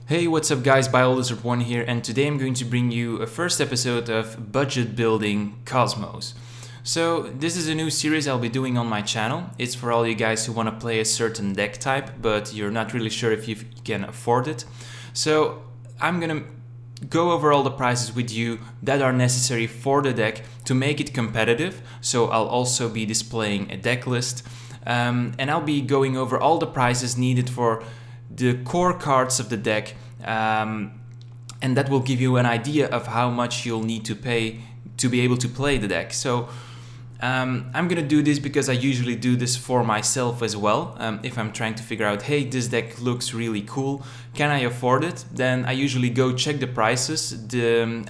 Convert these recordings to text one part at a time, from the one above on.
Hey, what's up guys, BioLizard1 here, and today I'm going to bring you a first episode of budget building Kozmos. So this is a new series I'll be doing on my channel. It's for all you guys who want to play a certain deck type, but you're not really sure if you can afford it. So I'm gonna go over all the prices with you that are necessary for the deck to make it competitive. So I'll also be displaying a deck list, and I'll be going over all the prices needed for the core cards of the deck, and that will give you an idea of how much you'll need to pay to be able to play the deck. So I'm gonna do this because I usually do this for myself as well. If I'm trying to figure out, hey, this deck looks really cool, can I afford it? Then I usually go check the prices.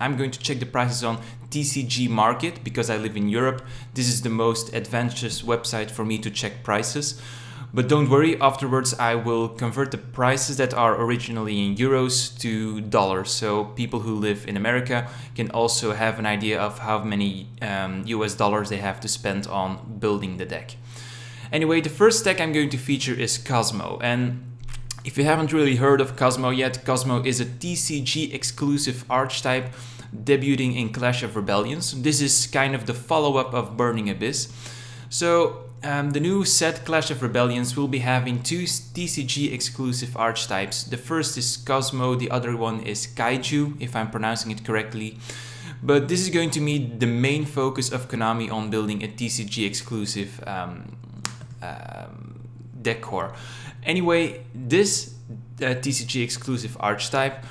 I'm going to check the prices on TCG Market because I live in Europe. This is the most advantageous website for me to check prices. But don't worry, afterwards I will convert the prices that are originally in euros to dollars, so people who live in America can also have an idea of how many US dollars they have to spend on building the deck. Anyway, the first deck I'm going to feature is Cosmo, and if you haven't really heard of Cosmo yet, Cosmo is a TCG exclusive archetype debuting in Clash of Rebellions. This is kind of the follow-up of Burning Abyss. So the new set Clash of Rebellions will be having two TCG exclusive archetypes. The first is Cosmo, the other one is Kaiju, if I'm pronouncing it correctly. But this is going to be the main focus of Konami on building a TCG exclusive deck core. Anyway, this TCG exclusive archetype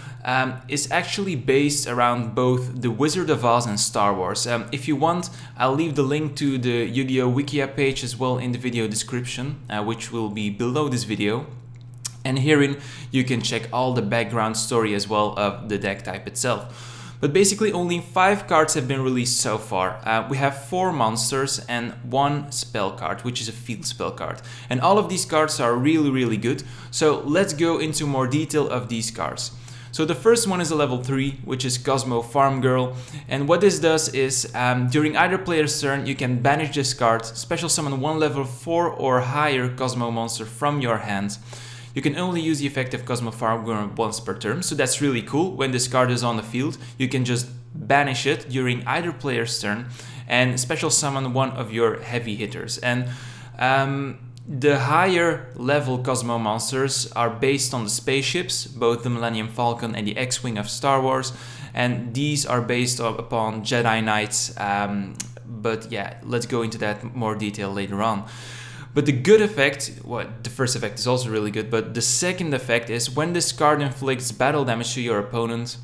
is actually based around both the Wizard of Oz and Star Wars. If you want, I'll leave the link to the Yu-Gi-Oh! Wikia page as well in the video description, which will be below this video. And herein you can check all the background story as well of the deck type itself. But basically only 5 cards have been released so far. We have 4 monsters and 1 spell card, which is a field spell card. And all of these cards are really good. So let's go into more detail of these cards. So the first one is a level 3, which is Cosmo Farm Girl. And what this does is, during either player's turn, you can banish this card, special summon 1 level 4 or higher Cosmo monster from your hand. You can only use the effect of Cosmo Farm Girl once per turn, so that's really cool. When this card is on the field, you can just banish it during either player's turn and special summon one of your heavy hitters. And the higher level Cosmo monsters are based on the spaceships, both the Millennium Falcon and the X-Wing of Star Wars, and these are based upon Jedi Knights, but yeah, let's go into that more detail later on. But the good effect, well, the first effect is also really good, but the second effect is when this card inflicts battle damage to your opponent,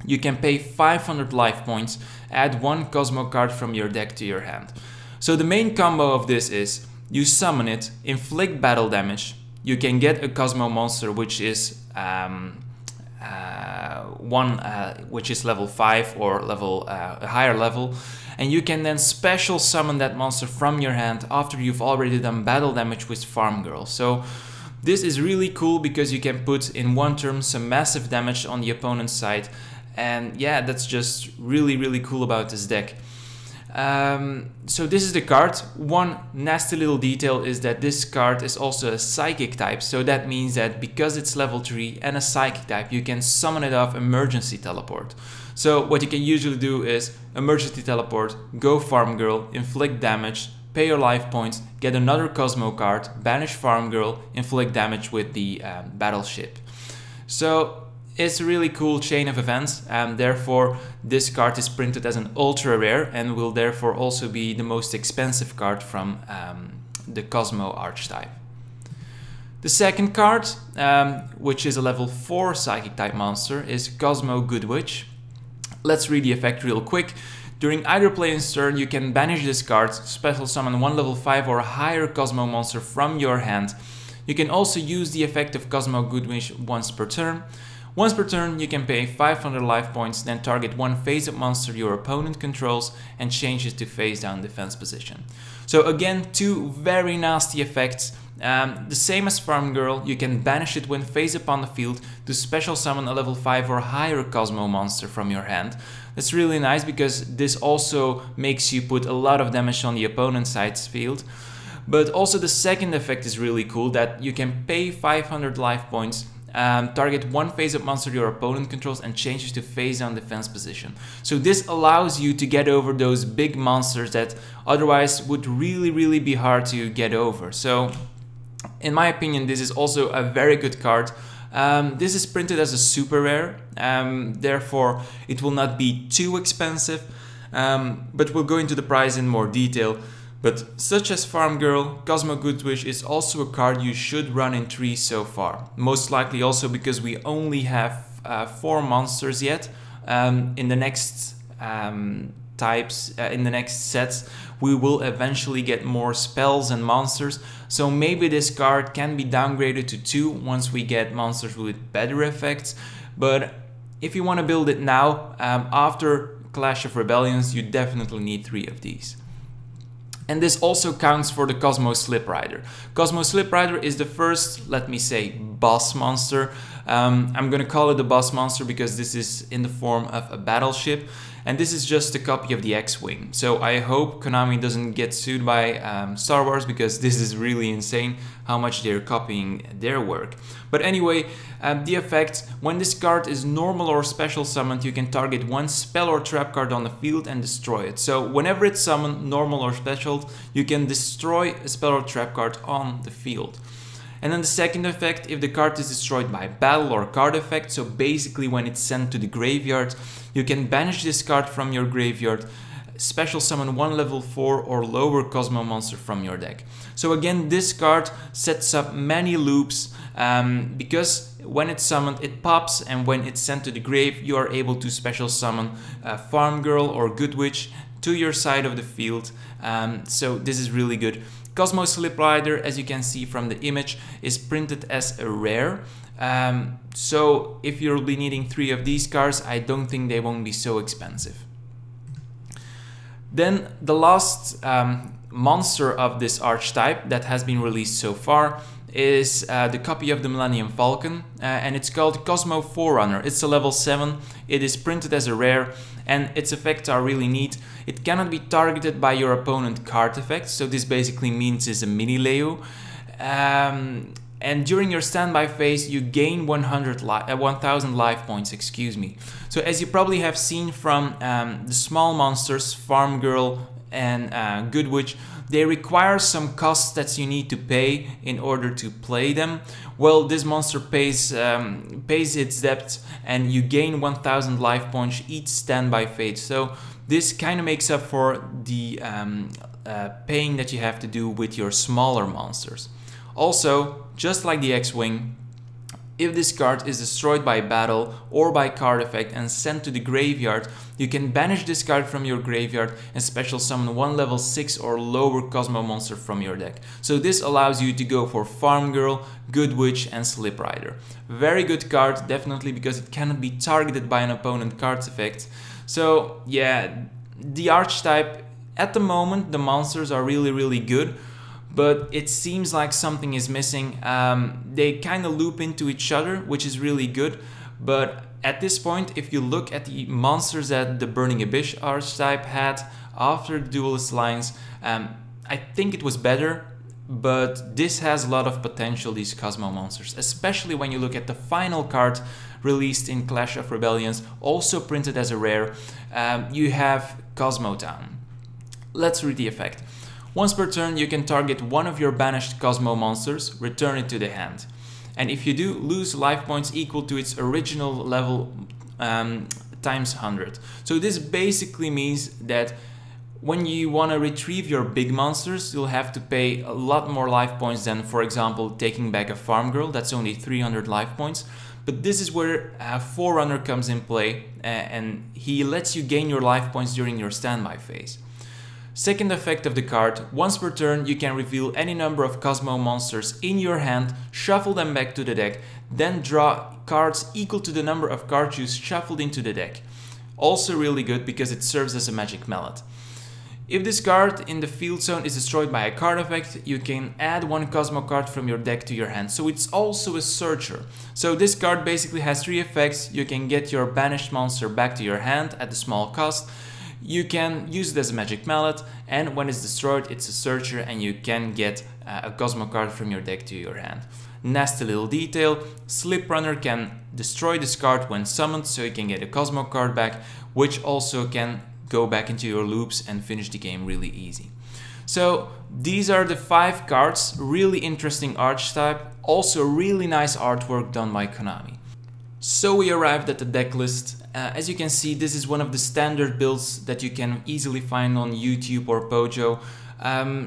you can pay 500 life points, add 1 Cosmo card from your deck to your hand. So the main combo of this is you summon it, inflict battle damage, you can get a Cosmo monster which is which is level 5 or level a higher level, and you can then special summon that monster from your hand after you've already done battle damage with Farm Girl. So this is really cool because you can put in one turn some massive damage on the opponent's side, and yeah, that's just really cool about this deck. So this is the card. One nasty little detail is that this card is also a psychic type, so that means that because it's level 3 and a psychic type, you can summon it off emergency teleport. So what you can usually do is emergency teleport, go Farm Girl, inflict damage, pay your life points, get another Cosmo card, banish Farm Girl, inflict damage with the battleship. So it's a really cool chain of events, and therefore this card is printed as an ultra rare and will therefore also be the most expensive card from the Cosmo archetype. The second card, which is a level 4 psychic type monster, is Cosmo Goodwitch. Let's read the effect real quick. During either player's turn, you can banish this card, special summon 1 level 5 or higher Cosmo monster from your hand. You can also use the effect of Cosmo Goodwitch once per turn. Once per turn, you can pay 500 life points, then target 1 face-up monster your opponent controls and change it to face-down defense position. So again, 2 very nasty effects. The same as Farm Girl, you can banish it when face-up on the field to special summon a level 5 or higher Cosmo monster from your hand. That's really nice because this also makes you put a lot of damage on the opponent's side's field. But also the second effect is really cool, that you can pay 500 life points target one face-up monster your opponent controls and changes to face-down defense position. So this allows you to get over those big monsters that otherwise would really be hard to get over. So in my opinion, this is also a very good card. This is printed as a super rare, therefore it will not be too expensive, but we'll go into the price in more detail. But such as Farm Girl, Cosmo Goodwitch is also a card you should run in 3 so far. Most likely also because we only have 4 monsters yet. In the next in the next sets, we will eventually get more spells and monsters. So maybe this card can be downgraded to 2 once we get monsters with better effects. But if you want to build it now, after Clash of Rebellions, you definitely need 3 of these. And this also counts for the Cosmo Slip Rider. Cosmo Slip Rider is the first, let me say, boss monster. I'm gonna call it a boss monster because this is in the form of a battleship. And this is just a copy of the X-Wing. So I hope Konami doesn't get sued by Star Wars, because this is really insane how much they're copying their work. But anyway, the effect: when this card is normal or special summoned, you can target one spell or trap card on the field and destroy it. So whenever it's summoned, normal or special, you can destroy a spell or trap card on the field. And then the second effect, if the card is destroyed by battle or card effect, so basically when it's sent to the graveyard, you can banish this card from your graveyard, special summon one level 4 or lower Cosmo monster from your deck. So again, this card sets up many loops, because when it's summoned it pops, and when it's sent to the grave you are able to special summon Farm Girl or Goodwitch to your side of the field. So this is really good. Cosmo Slip Rider, as you can see from the image, is printed as a rare. So if you'll be needing 3 of these cards, I don't think they won't be so expensive. Then the last monster of this archetype that has been released so far is the copy of the Millennium Falcon, and it's called Cosmo Forerunner. It's a level 7, it is printed as a rare, and its effects are really neat. It cannot be targeted by your opponent card effects, so this basically means it's a mini Leo. And during your standby phase you gain 1000 life points, excuse me. So as you probably have seen from the small monsters, Farm Girl and Goodwitch, they require some costs that you need to pay in order to play them. Well, this monster pays its debt, and you gain 1000 life points each standby phase. So this kind of makes up for the paying that you have to do with your smaller monsters. Also, just like the X-Wing, if this card is destroyed by battle or by card effect and sent to the graveyard, you can banish this card from your graveyard and special summon one level 6 or lower Cosmo monster from your deck. So this allows you to go for Farm Girl, Goodwitch and Slip Rider. Very good card, definitely, because it cannot be targeted by an opponent card's effect. So yeah, the archetype, at the moment the monsters are really good, but it seems like something is missing. They kind of loop into each other, which is really good, but at this point, if you look at the monsters that the Burning Abyss archetype had after the Duelist Lines, I think it was better, but this has a lot of potential, these Cosmo monsters, especially when you look at the final card released in Clash of Rebellions, also printed as a rare. You have Cosmo Town. Let's read the effect. Once per turn, you can target one of your banished Cosmo monsters, return it to the hand. And if you do, lose life points equal to its original level times 100. So this basically means that when you want to retrieve your big monsters, you'll have to pay a lot more life points than, for example, taking back a Farm Girl. That's only 300 life points. But this is where Forerunner comes in play, and he lets you gain your life points during your standby phase. Second effect of the card, once per turn you can reveal any number of Cosmo monsters in your hand, shuffle them back to the deck, then draw cards equal to the number of cards you shuffled into the deck. Also really good because it serves as a magic mallet. If this card in the field zone is destroyed by a card effect, you can add one Cosmo card from your deck to your hand, so it's also a searcher. So this card basically has 3 effects. You can get your banished monster back to your hand at a small cost. You can use it as a magic mallet, and when it's destroyed, it's a searcher and you can get a Cosmo card from your deck to your hand. nasty little detail. Slip Runner can destroy this card when summoned, so you can get a Cosmo card back, which also can go back into your loops and finish the game really easy. So these are the 5 cards, really interesting archetype, also really nice artwork done by Konami. So we arrived at the deck list. As you can see, this is one of the standard builds that you can easily find on YouTube or Pojo.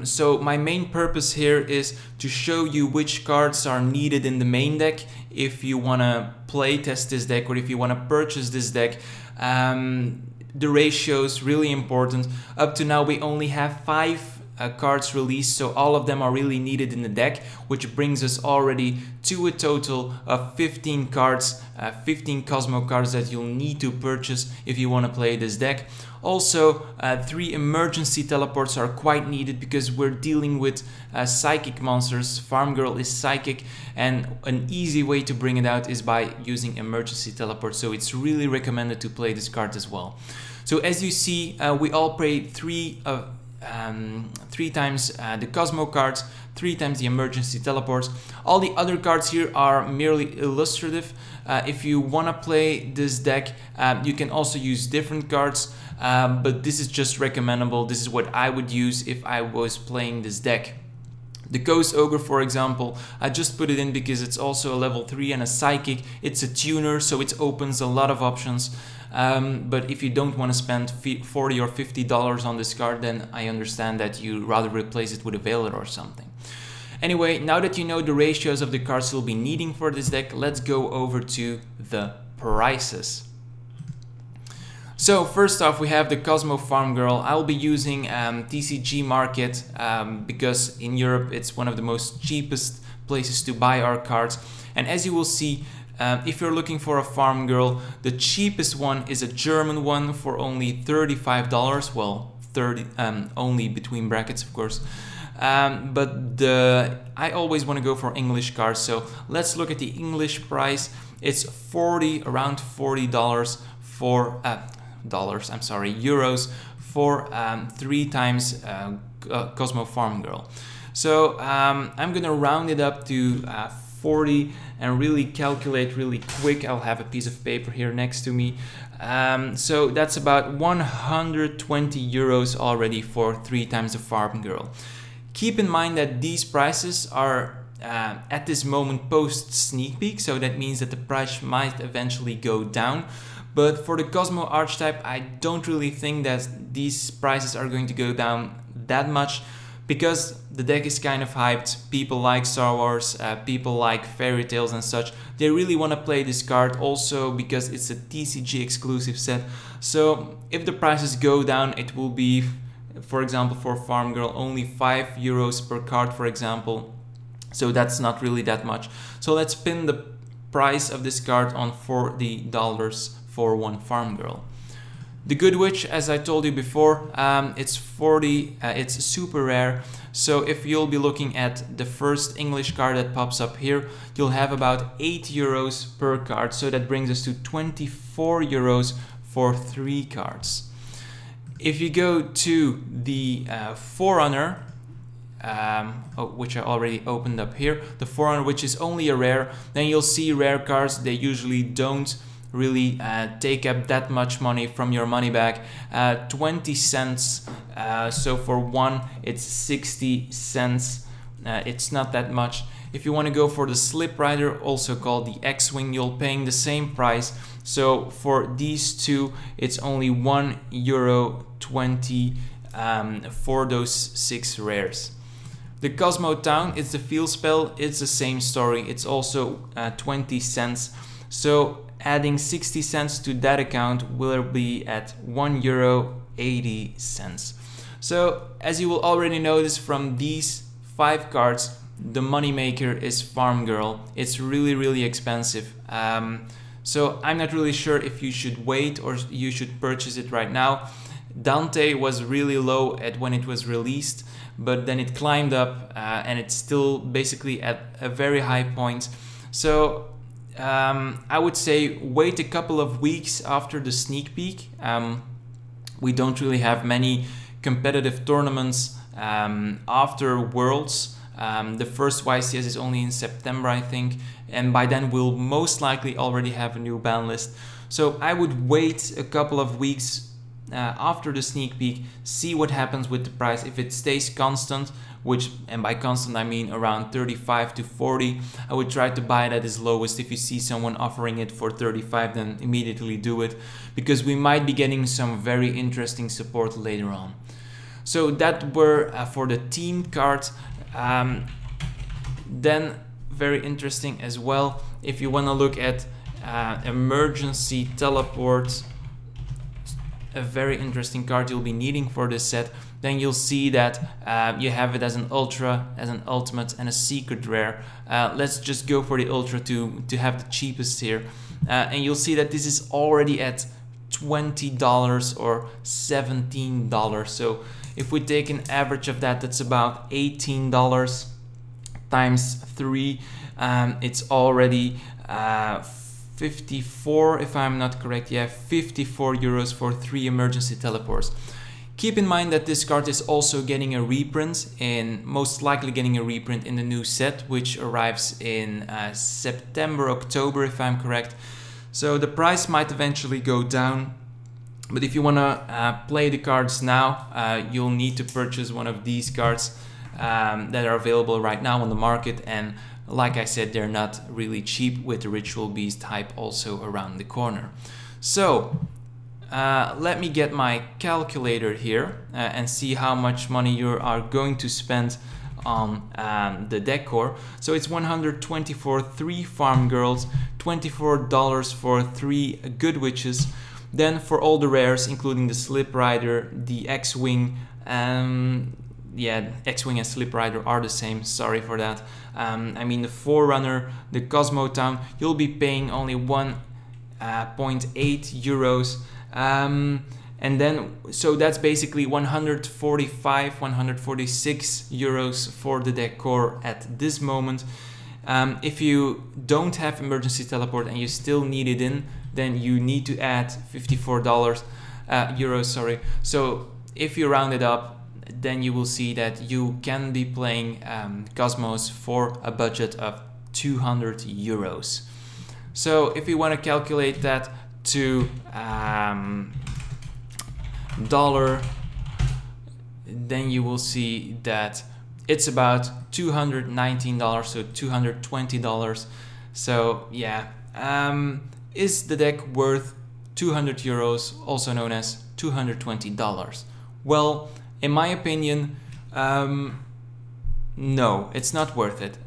So my main purpose here is to show you which cards are needed in the main deck if you want to play test this deck or if you want to purchase this deck. The ratio is really important. Up to now we only have 5 cards released, so all of them are really needed in the deck, which brings us already to a total of 15 cards, 15 Cosmo cards that you'll need to purchase if you want to play this deck. Also, 3 emergency teleports are quite needed because we're dealing with psychic monsters. Farm Girl is psychic, and an easy way to bring it out is by using emergency teleport, so it's really recommended to play this card as well. So as you see, we all play 3 times the Cosmo cards, 3 times the emergency teleports. All the other cards here are merely illustrative. If you want to play this deck, you can also use different cards, but this is just recommendable. This is what I would use if I was playing this deck. The Ghost Ogre, for example, I just put it in because it's also a level 3 and a psychic. It's a tuner, so it opens a lot of options. But if you don't want to spend $40 or $50 on this card, then I understand that you rather replace it with a Veiler or something. Anyway, now that you know the ratios of the cards you'll be needing for this deck, let's go over to the prices. So first off, we have the Cosmo Farm Girl. I'll be using TCG Market because in Europe it's one of the most cheapest places to buy our cards. And as you will see, if you're looking for a Farm Girl, the cheapest one is a German one for only $35. Well, 30 only between brackets, of course. But I always want to go for English cards, so let's look at the English price. It's around $40 for euros for 3 times Cosmo Farm Girl. So I'm gonna round it up to 40 and really calculate really quick. I'll have a piece of paper here next to me. So that's about 120 euros already for 3 times the Farm Girl. Keep in mind that these prices are at this moment post sneak peek, so that means that the price might eventually go down. But for the Cosmo archetype, I don't really think that these prices are going to go down that much, because the deck is kind of hyped. People like Star Wars, people like fairy tales and such. They really want to play this card also because it's a TCG exclusive set. So if the prices go down, it will be, for example, for Farm Girl, only 5 euros per card, for example. So that's not really that much. So let's pin the price of this card on $40 for 1 Farm Girl. The Goodwitch, as I told you before, it's 40, it's super rare. So if you'll be looking at the first English card that pops up here, you'll have about 8 euros per card. So that brings us to 24 euros for 3 cards. If you go to the Forerunner, which I already opened up here, the Forerunner, which is only a rare, then you'll see rare cards. They usually don't really take up that much money from your money back. 20 cents, so for 1 it's 60 cents. It's not that much. If you want to go for the Slip Rider, also called the X-Wing, you're paying the same price. So for these 2, it's only €1.20 for those 6 rares. The Cosmo Town, it's the field spell, it's the same story. It's also 20 cents. So adding 60 cents to that account will be at €1.80. So as you will already notice from these 5 cards, the moneymaker is Farm Girl. It's really expensive. So I'm not really sure if you should wait or you should purchase it right now. Dante was really low at when it was released, but then it climbed up and it's still basically at a very high point. So I would say wait a couple of weeks after the sneak peek. We don't really have many competitive tournaments after Worlds. The first YCS is only in September, I think, and by then we'll most likely already have a new ban list. So I would wait a couple of weeks after the sneak peek, see what happens with the price. If it stays constant, which, and by constant I mean around 35 to 40, I would try to buy it at its lowest. If you see someone offering it for 35, then immediately do it, because we might be getting some very interesting support later on. So that were for the team cards. Then very interesting as well, if you want to look at emergency teleports, a very interesting card you'll be needing for this set. Then you'll see that you have it as an ultra, as an ultimate, and a secret rare. Let's just go for the ultra to have the cheapest here, and you'll see that this is already at $20 or $17. So if we take an average of that, that's about $18 times 3. It's already 54, if I'm not correct. Yeah, 54 euros for 3 emergency teleports. Keep in mind that this card is also getting a reprint, and most likely getting a reprint in the new set, which arrives in September, October, if I'm correct. So the price might eventually go down, but if you want to play the cards now, you'll need to purchase one of these cards that are available right now on the market, and like I said, they're not really cheap, with the Ritual Beast hype also around the corner. So let me get my calculator here and see how much money you are going to spend on the decor. So it's 120 for 3 farm girls, $24 for 3 Goodwitches. Then for all the rares, including the Slip Rider, the X-Wing, yeah, X-Wing and Slip Rider are the same, sorry for that. I mean the Forerunner, the Cosmo Town, you'll be paying only 1.8 euros. And then, so that's basically 145, 146 euros for the decor at this moment. If you don't have emergency teleport and you still need it in, then you need to add €54, sorry. So if you round it up, then you will see that you can be playing Cosmos for a budget of 200 euros. So if you want to calculate that to dollar, then you will see that it's about $219, so $220. So yeah, is the deck worth 200 euros, also known as $220? Well, in my opinion, no, it's not worth it.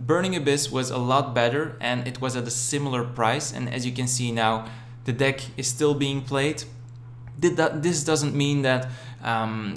Burning Abyss was a lot better, and it was at a similar price, and as you can see now, the deck is still being played. This doesn't mean that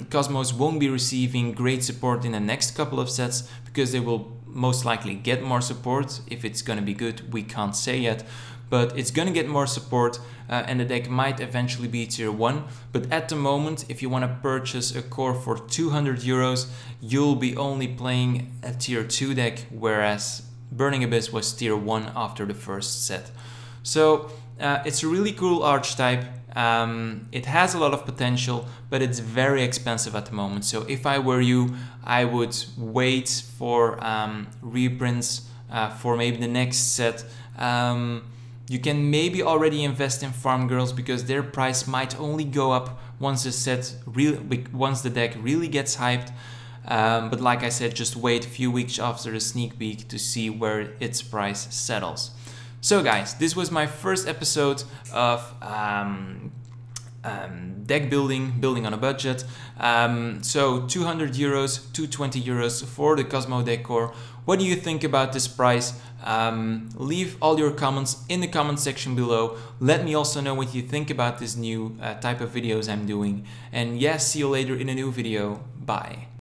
Cosmos won't be receiving great support in the next couple of sets, because they will most likely get more support. If it's going to be good, we can't say yet, but it's going to get more support, and the deck might eventually be tier 1. But at the moment, if you want to purchase a core for 200 euros, you'll be only playing a tier 2 deck, whereas Burning Abyss was tier 1 after the first set. So it's a really cool archetype. It has a lot of potential, but it's very expensive at the moment. So if I were you, I would wait for reprints for maybe the next set. You can maybe already invest in Farm Girls, because their price might only go up once the deck really gets hyped. But like I said, just wait a few weeks after the sneak peek to see where its price settles. So guys, this was my first episode of deck building on a budget. So 200 euros, 220 euros for the Cosmo decor. What do you think about this price? Leave all your comments in the comment section below. Let me also know what you think about this new type of videos I'm doing. And yes, see you later in a new video. Bye.